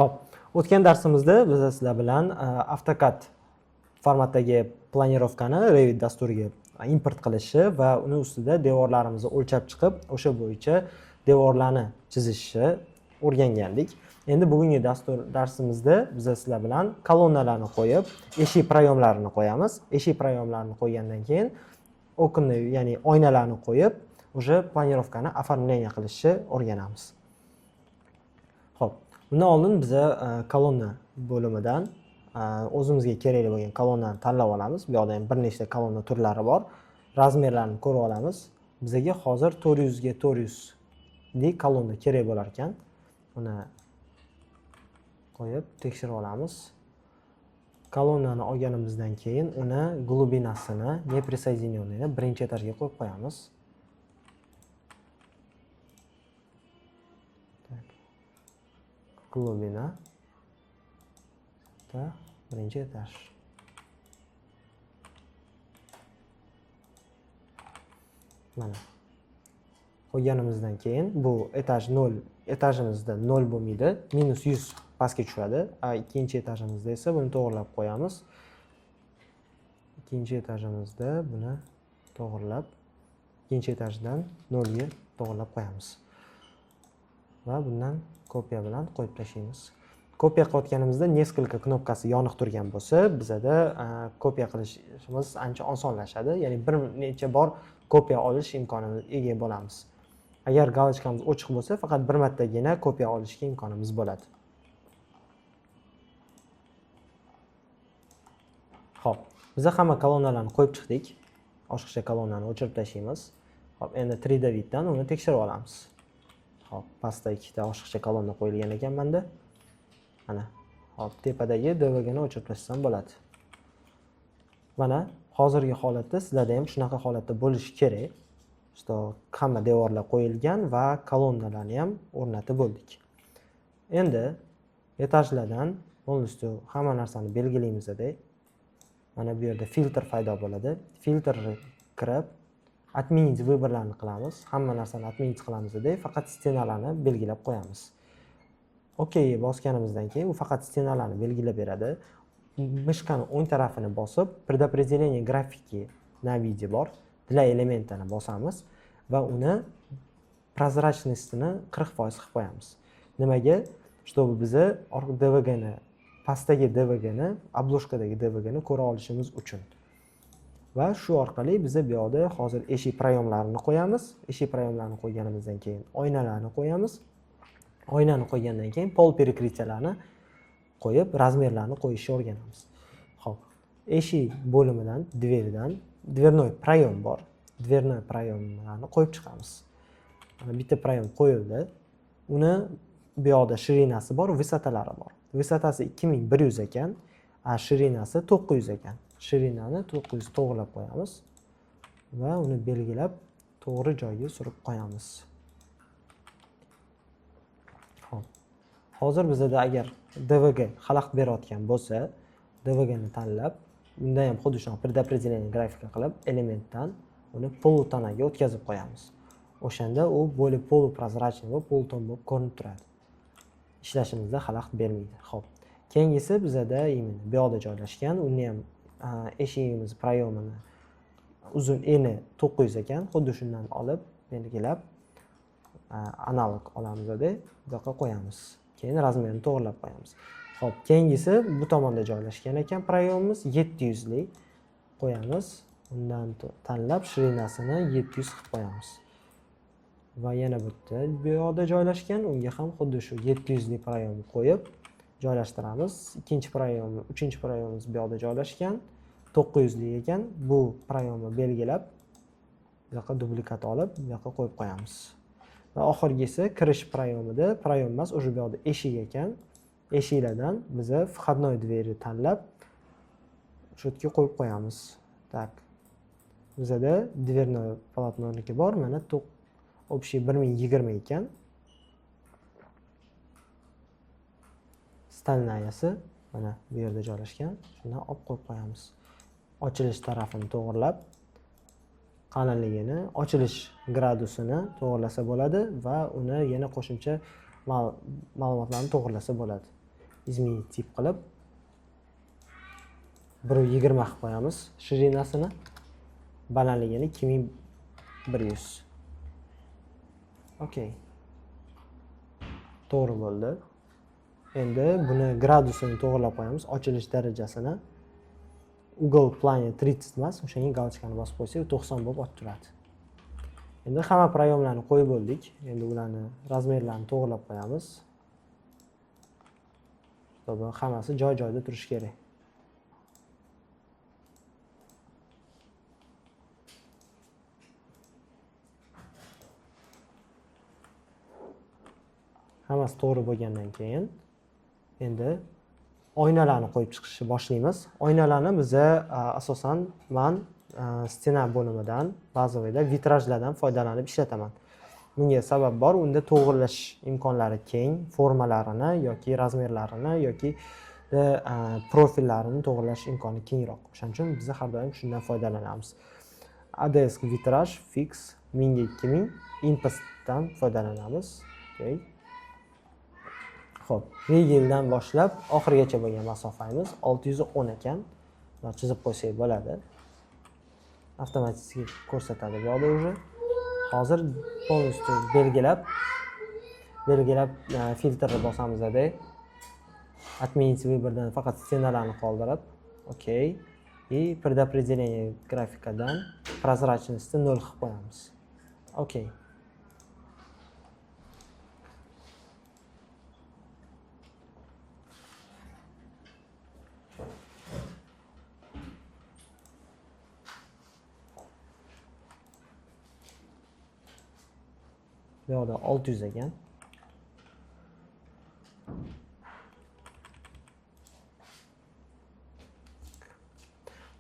Xo'p, o'tgan darsimizda biz sizlar bilan AutoCAD formatdagi planirovkani Revit dasturiga import qilishi va uni ustida devorlarimizni o'lchab chiqib, o'sha bo'yicha devorlarni chizishni o'rgangandik. Endi bugungi darsimizda biz sizlar bilan kolonnalarni qo'yib, eshik prayomlarini qo'yamiz. Eshik prayomlarini qo'ygandan keyin okenni, ya'ni oynalarni qo'yib, o'sha planirovkani оформление qilishni o'rganamiz. Xo'p, bundan oldin biz kolonna bo'limidan o'zimizga kerakli bo'lgan kolonnani tanlab olamiz. Bu yerda ham bir nechta kolonna turlari bor. Razmerlarini ko'rib olamiz. Bizga hozir 400 ga 400 lik kolonna kerak bo'lar ekan. Uni qo'yib tekshirib olamiz. Kolonnani olganimizdan keyin uni glubinasini неприсоединенныйni birinchi etajga qo'yib qo'yamiz. Glubina da birinchi etaj. Mana qo'yganimizdan keyin bu etaj 0, etajimizda 0 bo'lmaydi, -100 pastga tushadi. Ikkinchi etajimizda esa buni to'g'rilab qo'yamiz. Ikkinchi etajimizda buni to'g'rilab, ikkinchi etajdan 0 ga to'g'rilab qo'yamiz. Va bundan kopiya bilan qo'yib tashlaymiz. Kopiya qilayotganimizda neskilka knopkasi yoniq turgan bo'lsa, bizada kopiya qilishimiz ancha osonlashadi. Ya'ni bir necha bor kopiya olish imkoniga ega bo'lamiz. Agar galochkamiz ochiq bo'lsa, faqat bir martagina kopiya olishga imkonimiz bo'ladi. Xo'p, biz hamma kolonnalarni qo'yib chiqdik. Oshiqcha kolonnani o'chirib tashlaymiz. Xo'p, endi 3D viddan uni tekshirib olamiz. Xo'p, pastda ikkita oshiqcha kolonna qo'yilgan ekan menda. Mana, hop, tepadagi DVG ni o'chirib tashlashim bo'ladi. Mana hozirgi holatda sizlarda ham shunaqa holatda bo'lishi kerak. Что hamma devorlar qo'yilgan va kolonnalarni ham o'rnatib bo'ldik. Endi etajlardan полностью hamma narsani belgilaymizda, mana bu yerda filtr paydo bo'ladi. Filtrni kirib, отменить выборlarni qilamiz. Hamma narsani отменить qilamizda, faqat stenalarni belgilab qo'yamiz. OK bosganimizdan keyin u faqat stenalarni belgilab beradi. Mishqani o'ng tarafini bosib, предопределение grafiki na video bor. Для elementini bosamiz va uni прозрачностini 40% qilib qo'yamiz. Nimaga? Чтобы bizni DVG ni, pastdagi DVG ni, обложкадagi DVG ni ko'ra olishimiz uchun. Va shu orqali biz bu yerda hozir eshik prayomlarini qo'yamiz. Eshik prayomlarini qo'yganimizdan keyin oynalarni qo'yamiz. Oynani qo'ygandan keyin pol перекрытияlarni qo'yib, razmerlarni qo'yishni o'rganamiz. Xo'p, eshik bo'limidan, dverdan dvernoy prayom bor. Dvernoy prayomlarni qo'yib chiqamiz. Mana bitta prayom qo'yildi. Uni bu yerda shirinasi bor, vысоталari bor. Vысотasi 2100 ekan, shirinasi 900 ekan. Shirinani 900 to'g'rilab qo'yamiz va uni belgilab to'g'ri joyga surib qo'yamiz. Xo'p. Hozir bizda agar DVG xalaqit berayotgan bo'lsa, DVG ni tanlab, unda ham xuddi shunday предопределение grafika qilib, elementdan uni polutanaga o'tkazib qo'yamiz. O'shanda u bo'lib poluprozrachniy bo'lib, poluton bo'lib ko'rinib turadi. Ishlashimizda xalaqit bermaydi. Xo'p. Keyingisi bizda imенно bu yerda joylashgan, uni ham eshigimiz prayomini uzun eni 900 ekan, xuddi shundan olib, belgilab analog olamizda bu yoqqa qo'yamiz. Keyin razmerini to'g'rilab qo'yamiz. Xo'p, keyingisi bu tomonda joylashgan ekan prayomimiz 700 lik qo'yamiz. Undan tanlab shirinasini 700 qilib qo'yamiz. Va yana bitta bu yoqda joylashgan, unga ham xuddi shu 700 lik prayomni qo'yib joylashtiramiz. Ikkinchi prayom, uchinchi prayomimiz bu yoqda joylashgan, 900 lik ekan. Bu prayomni belgilab, bu yoqqa duplikat olib, bu yoqqa qo'yib qo'yamiz. Va oxirgisi kirish prayomida, prayom emas, o'sha bu yoqda eshik ekan. Eshiklardan biz входной двери tanlab shu yerga qo'yib qo'yamiz. Tak. Bizda dvernoy polotnoniki bor, mana общий 1020 ekan. Stalnayasi mana bu yerda joylashgan. Shundan olib qo'yib qo'yamiz. Ochilish tarafini to'g'rilab, qalinligini, ochilish gradusini to'g'rilasa bo'ladi va uni yana qo'shimcha ma'lumotlarni to'g'rilasa bo'ladi. izmi tip qilib 120 qilib qo'yamiz shirinasini, balandligini 2100. Okey. To'g'ri bo'ldi. Endi buni gradusini to'g'rilab qo'yamiz, ochilish darajasini. Ugol plani 30 emas, o'shanga galchkani bosib qo'ysak 90 bo'lib ochib turadi. Endi hamma prayomlarni qo'yib bo'ldik. Endi ularni razmerlarini to'g'rilab qo'yamiz. To'g'ri, hammasi joy-joyida turishi kerak. Hammasi to'g'ri bo'lgandan keyin endi oynalarni qo'yib chiqishni boshlaymiz. Oynalarni biz asosan men stena bo'limidan ba'zida vitrajlardan foydalanib ishlataman. Bunga sabab bor, unda to'g'rilash imkonlari keng, formalarini yoki razmerlarini yoki profillarini to'g'rilash imkoni kengroq. O'shaning uchun biz har doim shundan foydalanamiz. ADS vitraj fix 1000 impostdan foydalanamiz. Okay. Xo'p, regeldan boshlab oxirigacha bo'lgan masofamiz 610 ekan. Buni chizib qo'ysak bo'ladi. Avtomatik ko'rsatadi bu yerda уже. Hozir полностью belgilab filtrni bosamizda отменить выборdan faqat stenalarni qoldirib, okey. И предопределение grafikadan прозрачность 0 qilib qo'yamiz. Okey. Bu yoqda 600 ekan.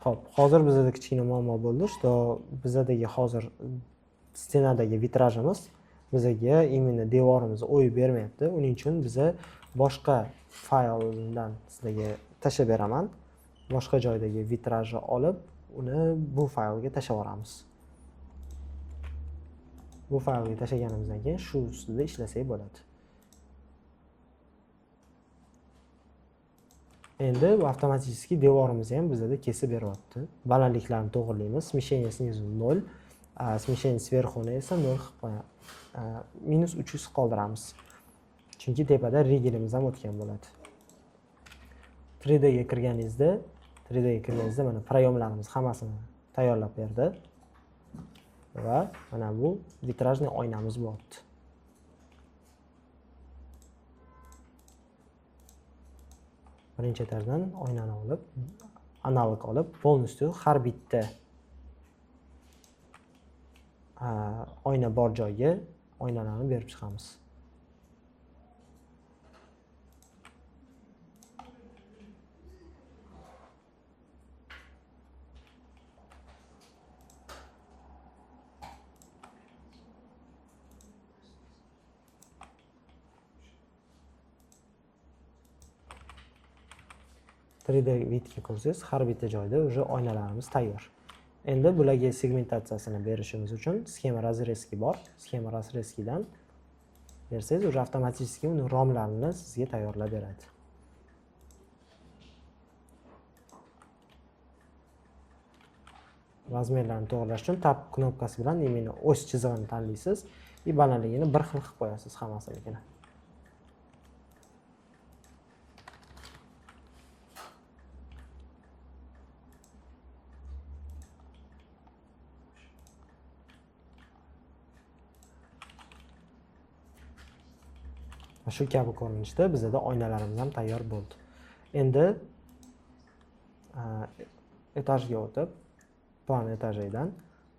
Xo'p, hozir bizda kichkina muammo bo'ldi, что bizdagi hozir stenadagi vitrajimiz bizga именно devorimizni o'yib bermayapti. Uning uchun biz boshqa fayldan sizlarga tashlab beraman. Boshqa joydagi vitrajni olib, uni bu faylga tashlab yuboramiz. Bu faylga tashlaganimizdan keyin shu ustida ishlasak bo'ladi. Endi bu avtomatik devorimizni ham bizda kesib beryapti. Balandliklarni to'g'rilaymiz. Смещение снизу 0, смещение сверху esa 0 qilib qo'yamiz. Minus 300 qoldiramiz. Chunki tepada regelimiz ham o'tgan bo'ladi. 3D ga kirganingizda mana prayomlarimiz hammasini tayyorlab berdi. Va mana bu vitrajli oynamiz bo'lyapti. Birinchi etajdan oynani olib, analog olib, полностью har bitta oyna bor joyga oynalarni berib chiqamiz. vidga ko'rsangiz, har bitta joyda уже oynalarimiz tayyor. Endi bularga segmentatsiyasini berishimiz uchun sxema razrezki bor. Sxema razrezkidan bersangiz, уже avtomatik uni romlarini sizga tayyorlab beradi. Razmerlarni to'g'rilash uchun tab knopkasi bilan imенно o's chizig'ini tanlaysiz va balandligini bir xil qilib qo'yasiz hammasini. Shu kabi ko'rinishda bizda oynalarimiz ham tayyor bo'ldi. Endi etajga o'tib, plan etajidan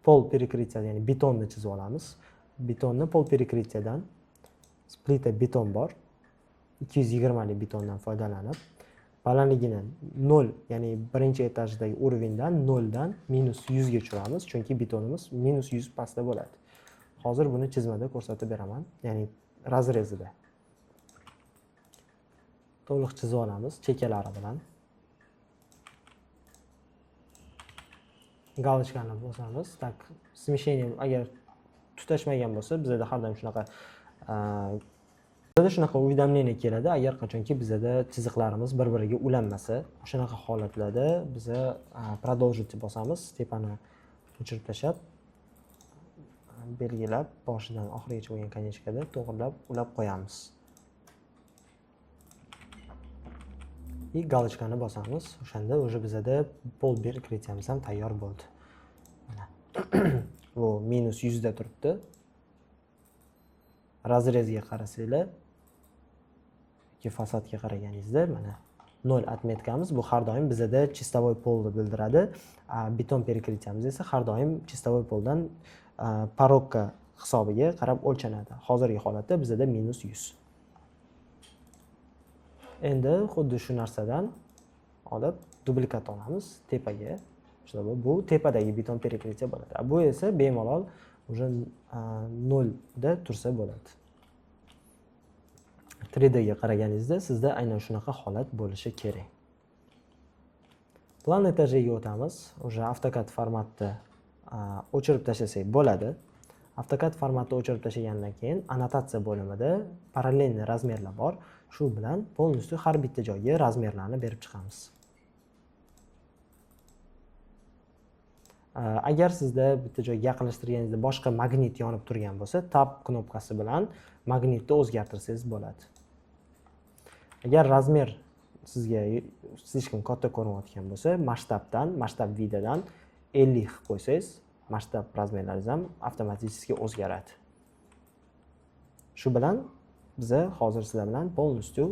pol перекрытия, ya'ni betonni chizib olamiz. Betonni pol перекрытияdan splita beton bor. 220 lik betondan foydalanib, balandligini 0, ya'ni birinchi etajdagi уровеньdan 0 dan -100 ga tushiramiz, chunki betonimiz -100 pastda bo'ladi. Hozir buni chizmada ko'rsatib beraman, ya'ni razrezida. To'liq chizib olamiz chekalari bilan. Galchkani bosamiz. Tak, смещение agar tutashmagan bo'lsa, bizda har doim shunaqa Bizda shunaqa уведомление keladi, agar qachonki bizada chiziqlarimiz bir-biriga ulanmasa, shunaqa holatlarda biza продолжить bosamiz, tepani o'chirib tashlab, belgilab, boshidan oxirigacha bo'lgan konechkada to'g'rilab ulab qo'yamiz. И galochkani bosamiz. O'shanda уже bizada pol перекрытиyamiz ham tayyor bo'ldi. Mana. Bu -100 da turibdi. Razrezga qarasanglar, yoki fasadga qaraganingizda mana 0 отметкamiz bu har doim bizada чистовой polni bildiradi. Beton перекрытиyamiz esa har doim чистовой poldan porogga hisobiga qarab o'lchanadi. Hozirgi holatda bizada -100. Endi xuddi shu narsadan olib dublikat olamiz tepaga. Bu tepadagi beton перекрытие bo'ladi. Bu esa bemalol уже 0 da tursa bo'ladi. 3D ga qaraganingizda sizda aynan shunaqa holat bo'lishi kerak. Plan etajiga o'tamiz. Уже AutoCAD formatda o'chirib tashlasak bo'ladi. AutoCAD formatda o'chirib tashlagandan keyin annotatsiya bo'limida parallelniy razmerlar bor. Shu bilan полностью har bitta joyga razmerlarni berib chiqamiz. Agar sizda bitta joyga yaqinlashtirganingizda boshqa magnit yonib turgan bo'lsa, tab knopkasi bilan magnitni o'zgartirsangiz bo'ladi. Agar razmer sizga слишком katta ko'rinayotgan bo'lsa, masshtab vidadan 50 qilib qo'ysangiz, masshtab razmerlaringiz ham avtomatik o'zgaradi. Shu bilan biza hozir sizlar bilan полностью